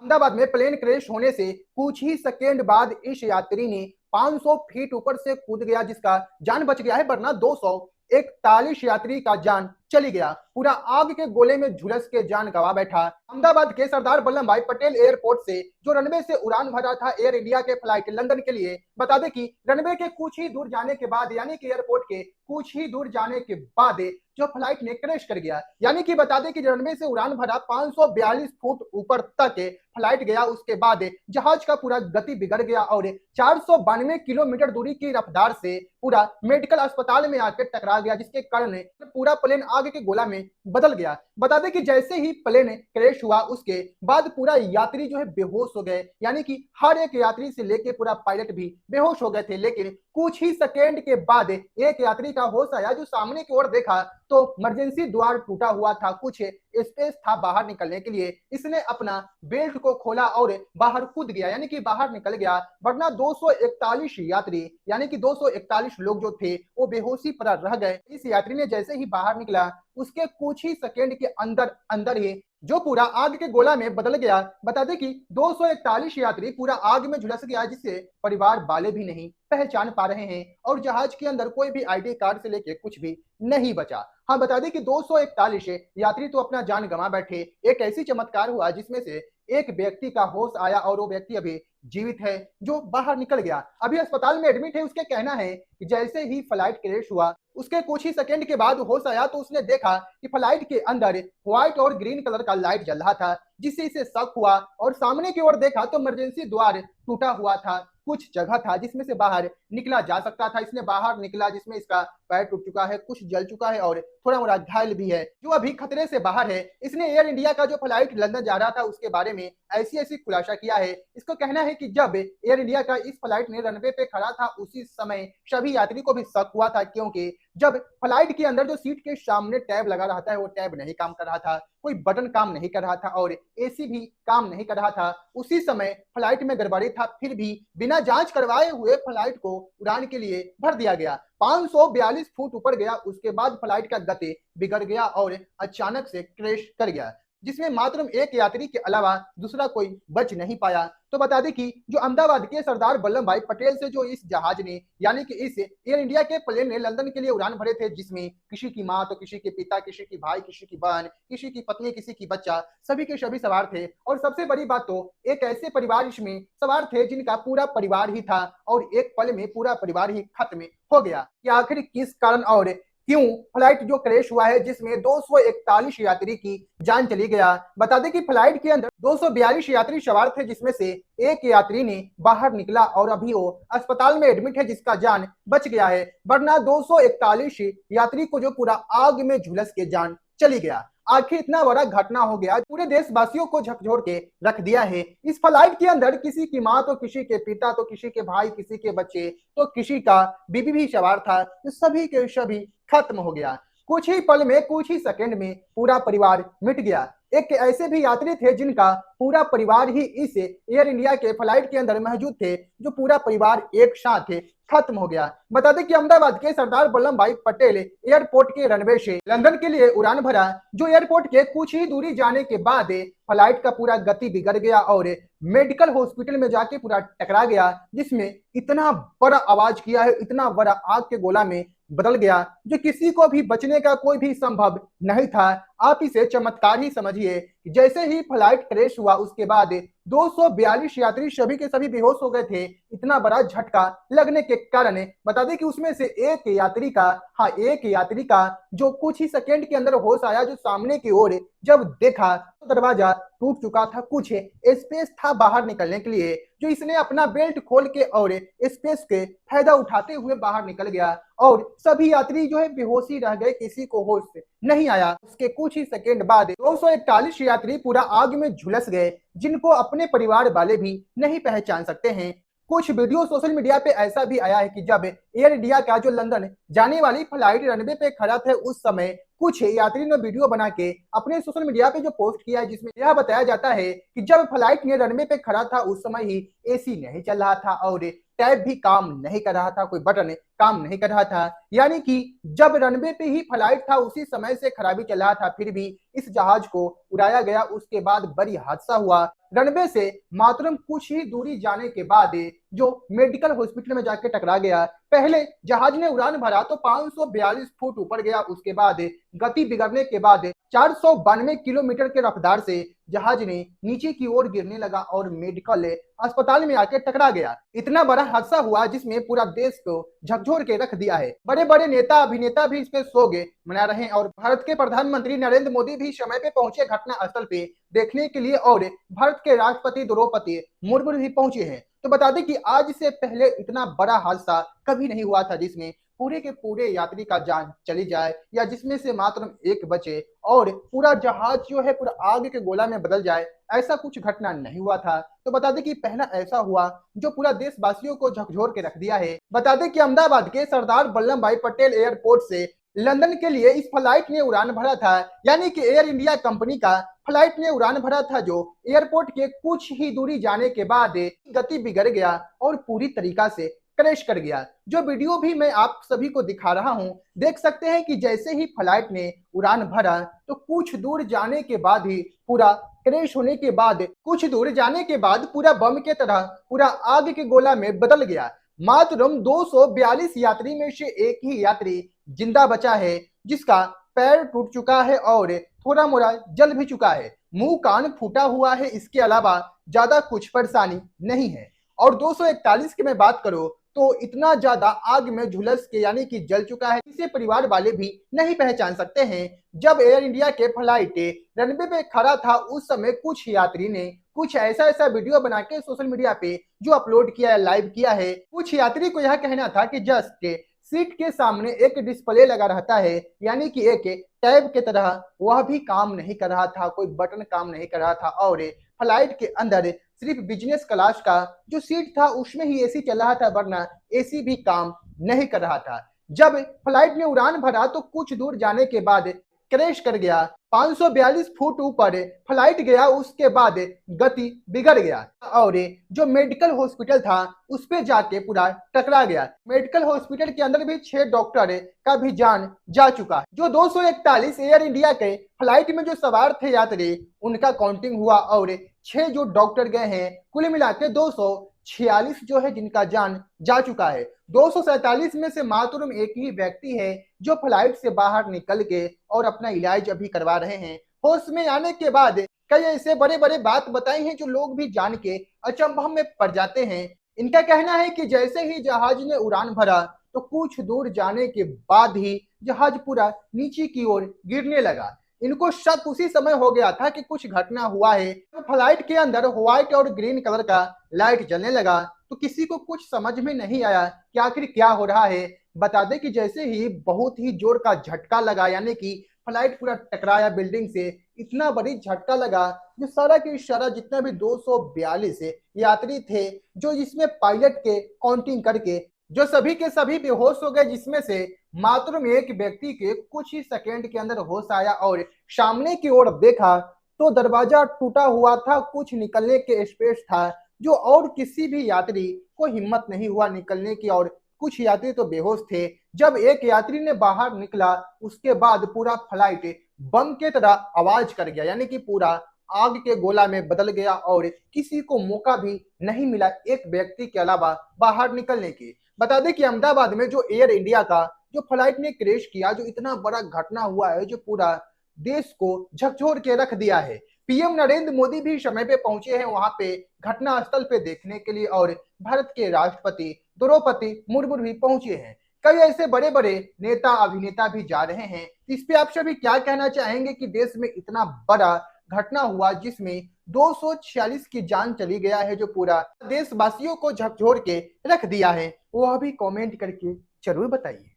अहमदाबाद में plane crash होने से कुछ ही सेकेंड बाद इस यात्री ने 500 फीट ऊपर से कूद गया, जिसका जान बच गया है, वरना 241 यात्री का जान चली गया। पूरा आग के गोले में झुलस के जान गंवा बैठा। अहमदाबाद के सरदार वल्लभ भाई पटेल एयरपोर्ट से जो रनवे से उड़ान भरा था एयर इंडिया के फ्लाइट लंदन के लिए, बता दें कि रनवे के कुछ ही दूर जाने के बाद, यानी कि एयरपोर्ट के कुछ ही दूर जाने के बाद जो फ्लाइट ने क्रैश कर गया। यानी कि बता दें कि रनवे से उड़ान भरा 542 फुट ऊपर तक फ्लाइट गया, उसके बाद जहाज का पूरा गति बिगड़ गया और 492 किलोमीटर दूरी की रफ्तार से पूरा मेडिकल अस्पताल में आकर टकरा गया, जिसके कारण पूरा प्लेन आग के गोला में बदल गया। बता दें कि जैसे ही प्लेन क्रैश हुआ उसके बाद पूरा यात्री जो है बेहोश हो गए, यानी कि हर एक यात्री से लेके पूरा पायलट भी बेहोश हो गए थे। लेकिन कुछ ही सेकेंड के बाद एक यात्री का होश आया, जो सामने की ओर देखा तो इमरजेंसी द्वार टूटा हुआ था, कुछ स्पेस था बाहर निकलने के लिए। इसने अपना बेल्ट को खोला और बाहर कूद गया, यानी कि बाहर निकल गया, वरना 241 यात्री यानी कि 241 लोग जो थे वो बेहोशी पर रह गए। इस यात्री ने जैसे ही बाहर निकला उसके कुछ ही सेकेंड के अंदर अंदर ही जो पूरा आग के गोला में बदल गया। बता दें कि 241 यात्री पूरा आग में झुलस गया, जिसे परिवार वाले भी नहीं पहचान पा रहे हैं और जहाज के अंदर कोई भी आईडी कार्ड से लेके कुछ भी नहीं बचा। हाँ, बता दें कि 241 यात्री तो अपना जान गंवा बैठे। एक ऐसी चमत्कार हुआ जिसमें से एक व्यक्ति का होश आया और वो व्यक्ति अभी जीवित है, जो बाहर निकल गया, अभी अस्पताल में एडमिट है। उसके कहना है कि जैसे ही फ्लाइट क्रैश हुआ उसके कुछ ही सेकंड के बाद होश आया तो उसने देखा कि फ्लाइट के अंदर व्हाइट और ग्रीन कलर का लाइट जल रहा था, जिससे इसे शक हुआ और सामने की ओर देखा तो इमरजेंसी द्वार टूटा हुआ था, कुछ जगह था जिसमें से बाहर निकला जा सकता था। इसने बाहर निकला, जिसमें इसका पैर टूट चुका है, कुछ जल चुका है और थोड़ा मोड़ा घायल भी है, जो अभी खतरे से बाहर है। इसने एयर इंडिया का जो फ्लाइट लंदन जा रहा था उसके बारे में ऐसी ऐसी खुलासा किया है। इसको कहना है कि जब एयर इंडिया का इस फ्लाइट ने रनवे पे खड़ा था उसी समय सभी यात्री को भी शक हुआ था, क्योंकि जब फ्लाइट के अंदर जो सीट के सामने टैब लगा रहता है वो टैब नहीं काम कर रहा था, कोई बटन काम नहीं कर रहा था और एसी भी काम नहीं कर रहा था। उसी समय फ्लाइट में गड़बड़ी था, फिर भी बिना जांच करवाए हुए फ्लाइट को उड़ान के लिए भर दिया गया। 542 फुट ऊपर गया, उसके बाद फ्लाइट का गति बिगड़ गया और अचानक से क्रैश कर गया, जिसमें मात्र एक यात्री के अलावा दूसरा कोई बच नहीं पाया। तो बता दें कि जो अहमदाबाद के सरदार वल्लभ भाई पटेल से जो इस जहाज ने यानी कि इस एयर इंडिया के प्लेन ने लंदन के लिए उड़ान भरे थे, जिसमें किसी की माँ तो किसी के पिता, किसी की भाई, किसी की बहन, किसी की पत्नी, किसी की बच्चा, सभी के सभी सवार थे। और सबसे बड़ी बात तो एक ऐसे परिवार इसमें सवार थे जिनका पूरा परिवार ही था और एक पल में पूरा परिवार ही खत्म हो गया। कि आखिर किस कारण और क्यों फ्लाइट जो क्रैश हुआ है जिसमें 241 यात्री की जान चली गया। बता दें कि फ्लाइट के अंदर 242 यात्री सवार थे, जिसमें से एक यात्री ने बाहर निकला और अभी वो अस्पताल में एडमिट है, जिसका जान बच गया है, वरना 241 यात्री को जो पूरा आग में झुलस के जान चली गया। आखिर इतना बड़ा घटना हो गया, पूरे देशवासियों को झकझोर के रख दिया है। इस फ्लाइट के अंदर किसी की माँ तो किसी के पिता तो किसी के भाई, किसी के बच्चे तो किसी का बीबी भी सवार था, तो सभी के सभी खत्म हो गया। कुछ ही पल में, कुछ ही सेकंड में पूरा परिवार मिट गया। एक ऐसे भी यात्री थे जिनका पूरा परिवार ही इस एयर इंडिया के फ्लाइट के अंदर मौजूद थे, जो पूरा परिवार एक साथ खत्म हो गया। बता दें कि अहमदाबाद के सरदार वल्लभ भाई पटेल एयरपोर्ट के रनवे से लंदन के लिए उड़ान भरा, जो एयरपोर्ट के कुछ ही दूरी जाने के बाद फ्लाइट का पूरा गति बिगड़ गया और मेडिकल हॉस्पिटल में जाके पूरा टकरा गया, जिसमें इतना बड़ा आवाज किया है, इतना बड़ा आग के गोला में बदल गया, जो किसी को भी बचने का कोई भी संभव नहीं था। आप इसे चमत्कार ही समझिए। जैसे ही फ्लाइट क्रैश हुआ उसके बाद 242 यात्री सभी के सभी बेहोश हो गए थे। इतना बड़ा झटका लगने के कारण बता दें कि उसमें से एक यात्री का जो कुछ ही सेकंड के अंदर होश आया, जो सामने की ओर जब देखा तो दरवाजा टूट चुका था, कुछ स्पेस था बाहर निकलने के लिए, जो इसने अपना बेल्ट खोल के और स्पेस के फायदा उठाते हुए बाहर निकल गया और सभी यात्री जो है बेहोशी रह गए, किसी को होश नहीं आया। उसके कुछ ही सेकंड बाद 241 यात्री पूरा आग में झुलस गए, जिनको अपने परिवार वाले भी नहीं पहचान सकते हैं। कुछ वीडियो सोशल मीडिया पे ऐसा भी आया है कि जब एयर इंडिया का जो लंदन जाने वाली फ्लाइट रनवे पे खड़ा था उस समय कुछ यात्री ने वीडियो बना के अपने सोशल मीडिया पे जो पोस्ट किया है, जिसमें यह बताया जाता है कि जब फ्लाइट ने रनवे पे खड़ा था उस समय ही एसी नहीं चल रहा था और टैब भी काम नहीं कर रहा था, कोई बटन काम नहीं कर रहा था। यानी कि जब रनवे पे ही फ्लाइट था उसी समय से खराबी चल रहा था, फिर भी इस जहाज को उड़ाया गया। उसके बाद बड़ी हादसा हुआ। रनवे से मात्र कुछ ही दूरी जाने के बाद जो मेडिकल हॉस्पिटल में जाके टकरा गया। पहले जहाज ने उड़ान भरा तो 542 फुट ऊपर गया। उसके बाद गति बिगड़ने के बाद 492 किलोमीटर के रफ्तार से जहाज ने नीचे की ओर गिरने लगा और मेडिकल अस्पताल में आके टकरा गया। इतना बड़ा हादसा हुआ जिसमें पूरा देश को झकझोर के रख दिया है। बड़े बड़े नेता अभिनेता भी इस पे शोक मना रहे हैं और भारत के प्रधानमंत्री नरेंद्र मोदी भी समय पे पहुंचे घटना स्थल पे देखने के लिए और भारत के राष्ट्रपति द्रौपदी मुर्मू भी पहुंचे हैं। तो बता दें कि आज से पहले इतना बड़ा हादसा कभी नहीं हुआ था जिसमें पूरे के पूरे यात्री का जान चली जाए या जिसमें से मात्र एक बचे और पूरा जहाज जो है पूरा आग के गोला में बदल जाए। ऐसा कुछ घटना नहीं हुआ था। तो बता दें कि पहला ऐसा हुआ जो पूरा देशवासियों को झकझोर के रख दिया है। बता दें कि अहमदाबाद के सरदार वल्लभ भाई पटेल एयरपोर्ट से लंदन के लिए इस फ्लाइट ने उड़ान भरा था। यानी कि एयर इंडिया कंपनी का फ्लाइट ने उड़ान भरा था जो एयरपोर्ट के कुछ ही दूरी जाने के बाद गति बिगड़ गया और पूरी तरीका से क्रैश कर गया। जो वीडियो भी मैं आप सभी को दिखा रहा हूं, देख सकते हैं कि जैसे ही फ्लाइट ने उड़ान भरा तो कुछ दूर जाने के बाद ही पूरा क्रैश होने के बाद कुछ दूर जाने के बाद पूरा बम के तरह पूरा आग के गोला में बदल गया। मात्र 242 यात्री में से एक ही यात्री जिंदा बचा है जिसका पैर टूट चुका है और थोड़ा मोड़ा जल भी चुका है। मुंह कान फूटा हुआ है। इसके अलावा ज्यादा कुछ परेशानी नहीं है। और 241 की मैं बात करूं तो इतना ज्यादा आग में झुलस के यानी कि जल चुका है इसे परिवार वाले भी नहीं पहचान सकते हैं। जब एयर इंडिया के फ्लाइट रनवे पे खड़ा था उस समय कुछ यात्री ने कुछ ऐसा वीडियो बना के सोशल मीडिया पे जो अपलोड किया है, लाइव किया है। कुछ यात्री को यह कहना था कि जस्ट सीट के सामने एक डिस्प्ले लगा रहता है यानी कि एक टैब के तरह, वह भी काम नहीं कर रहा था, कोई बटन काम नहीं कर रहा था और फ्लाइट के अंदर सिर्फ बिजनेस क्लास का जो सीट था उसमें ही एसी चल रहा था, वरना एसी भी काम नहीं कर रहा था। जब फ्लाइट ने उड़ान भरा तो कुछ दूर जाने के बाद क्रैश कर गया। 542 फुट ऊपर फ्लाइट गया, उसके बाद गति बिगड़ गया और जो मेडिकल हॉस्पिटल था उस पे जाके पूरा टकरा गया। मेडिकल हॉस्पिटल के अंदर भी 6 डॉक्टर का भी जान जा चुका। जो 241 एयर इंडिया के फ्लाइट में जो सवार थे यात्री उनका काउंटिंग हुआ और 6 जो डॉक्टर गए हैं, कुल मिला के 246 जो है जिनका जान जा चुका है। 247 में से मात्र एक ही व्यक्ति है जो फ्लाइट से बाहर निकल के और अपना इलाज अभी करवा रहे हैं। होश में आने के बाद कई ऐसे बड़े बड़े बात बताई हैं जो लोग भी जान के अचंभव में पड़ जाते हैं। इनका कहना है कि जैसे ही जहाज ने उड़ान भरा तो कुछ दूर जाने के बाद ही जहाज पूरा नीचे की ओर गिरने लगा। इनको शक उसी समय हो गया था कि कुछ घटना हुआ है। तो फ्लाइट के अंदर व्हाइट और ग्रीन कलर का लाइट जलने लगा तो किसी को कुछ समझ में नहीं आया कि आखिर क्या हो रहा है। बता दें कि जैसे ही बहुत ही जोर का झटका लगा यानी कि फ्लाइट पूरा टकराया बिल्डिंग से, इतना बड़ी झटका लगा जो सारा के सारा जितना भी 242 यात्री थे जो इसमें पायलट के काउंटिंग करके जो सभी के सभी बेहोश हो गए, जिसमें से मात्र एक व्यक्ति के कुछ ही सेकेंड के अंदर होश आया और सामने की ओर देखा तो दरवाजा टूटा हुआ था, कुछ निकलने के स्पेस था जो और किसी भी यात्री को हिम्मत नहीं हुआ निकलने की और कुछ यात्री तो बेहोश थे। जब एक यात्री ने बाहर निकला उसके बाद पूरा फ्लाइट बम के तरह आवाज कर गया यानी कि पूरा आग के गोला में बदल गया और किसी को मौका भी नहीं मिला एक व्यक्ति के अलावा बाहर निकलने की। बता दें कि अहमदाबाद में जो एयर इंडिया का जो फ्लाइट ने क्रैश किया, जो इतना बड़ा घटना हुआ है जो पूरा देश को झकझोर के रख दिया है। पीएम नरेंद्र मोदी भी समय पे पहुंचे हैं वहां पे घटना स्थल पे देखने के लिए और भारत के राष्ट्रपति द्रौपदी मुर्मू भी पहुंचे हैं। कई ऐसे बड़े बड़े नेता अभिनेता भी जा रहे हैं। इस पे आप सभी क्या कहना चाहेंगे कि देश में इतना बड़ा घटना हुआ जिसमें 246 की जान चली गया है, जो पूरा देशवासियों को झकझोर के रख दिया है, वह भी कमेंट करके जरूर बताइए।